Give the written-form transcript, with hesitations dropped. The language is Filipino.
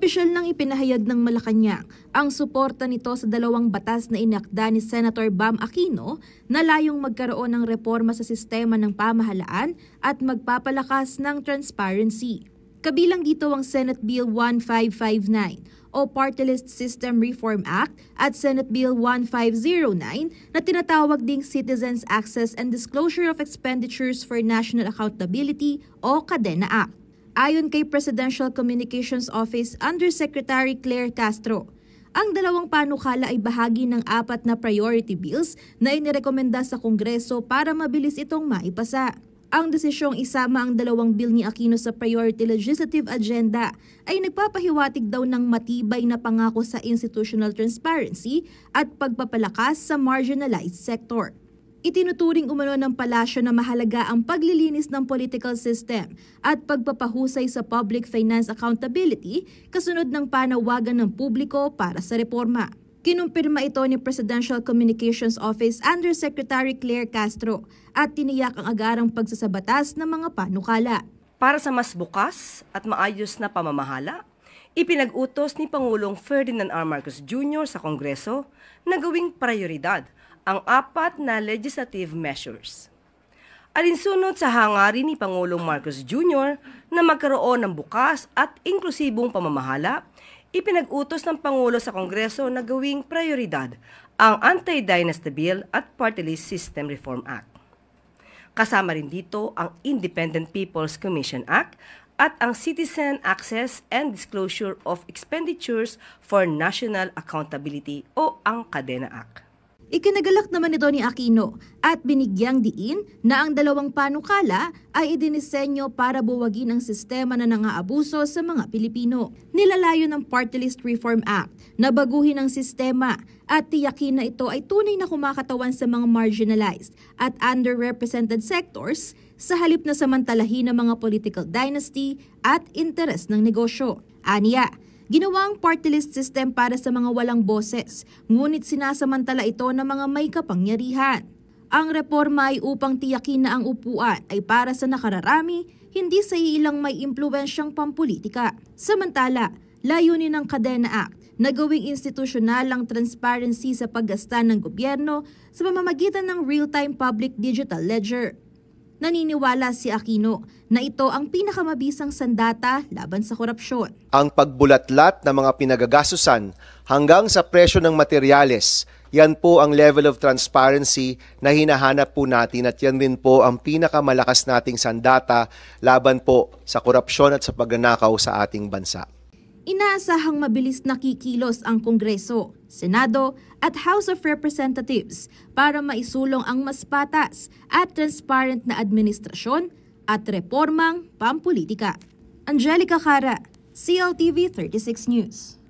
Opisyal nang ipinahayag ng Malacanang ang suporta nito sa dalawang batas na inakda ni Senator Bam Aquino na layong magkaroon ng reforma sa sistema ng pamahalaan at magpapalakas ng transparency. Kabilang dito ang Senate Bill 1559 o Party List System Reform Act at Senate Bill 1509 na tinatawag ding Citizens Access and Disclosure of Expenditures for National Accountability o CADENA Act. Ayon kay Presidential Communications Office Undersecretary Claire Castro, ang dalawang panukala ay bahagi ng 4 na priority bills na inirekomenda sa Kongreso para mabilis itong maipasa. Ang desisyong isama ang dalawang bill ni Aquino sa priority legislative agenda ay nagpapahiwatig daw ng matibay na pangako sa institutional transparency at pagpapalakas sa marginalized sector. Itinuturing umano ng palasyo na mahalaga ang paglilinis ng political system at pagpapahusay sa public finance accountability kasunod ng panawagan ng publiko para sa reforma. Kinumpirma ito ni Presidential Communications Office Undersecretary Claire Castro at tiniyak ang agarang pagsasabatas ng mga panukala. Para sa mas bukas at maayos na pamamahala, ipinag-utos ni Pangulong Ferdinand R. Marcos Jr. sa Kongreso na gawing prioridad ang 4 na legislative measures. Alinsunod sa hangarin ni Pangulong Marcos Jr. na magkaroon ng bukas at inklusibong pamamahala, ipinag-utos ng Pangulo sa Kongreso na gawing prioridad ang Anti-Dynasty Bill at Party List System Reform Act. Kasama rin dito ang Independent People's Commission Act at ang Citizen Access and Disclosure of Expenditures for National Accountability o ang CADENA Act. Ikinagalak naman ito ni Aquino at binigyang diin na ang dalawang panukala ay idinisenyo para buwagin ang sistema na nangaabuso sa mga Pilipino. Nilalayo ng Party List Reform Act na baguhin ang sistema at tiyakin na ito ay tunay na kumakatawan sa mga marginalized at underrepresented sectors sa halip na samantalahin ng mga political dynasty at interes ng negosyo. Aniya, ginawa ang party list system para sa mga walang boses, ngunit sinasamantala ito ng mga may kapangyarihan. Ang reforma ay upang tiyakin na ang upuan ay para sa nakararami, hindi sa ilang may impluwensyang pampolitika. Samantala, layunin ng CADENA Act na gawing institusyonal ang transparency sa paggasta ng gobyerno sa pamamagitan ng real-time public digital ledger. Naniniwala si Aquino na ito ang pinakamabisang sandata laban sa korupsyon. Ang pagbulatlat ng mga pinagagasusan hanggang sa presyo ng materyales, yan po ang level of transparency na hinahanap po natin at yan din po ang pinakamalakas nating sandata laban po sa korupsyon at sa pagnanakaw sa ating bansa. Inaasahang mabilis na kikilos ang Kongreso, Senado at House of Representatives para maisulong ang mas patas at transparent na administrasyon at reformang pampolitika. Angelica Cara, CLTV 36 News.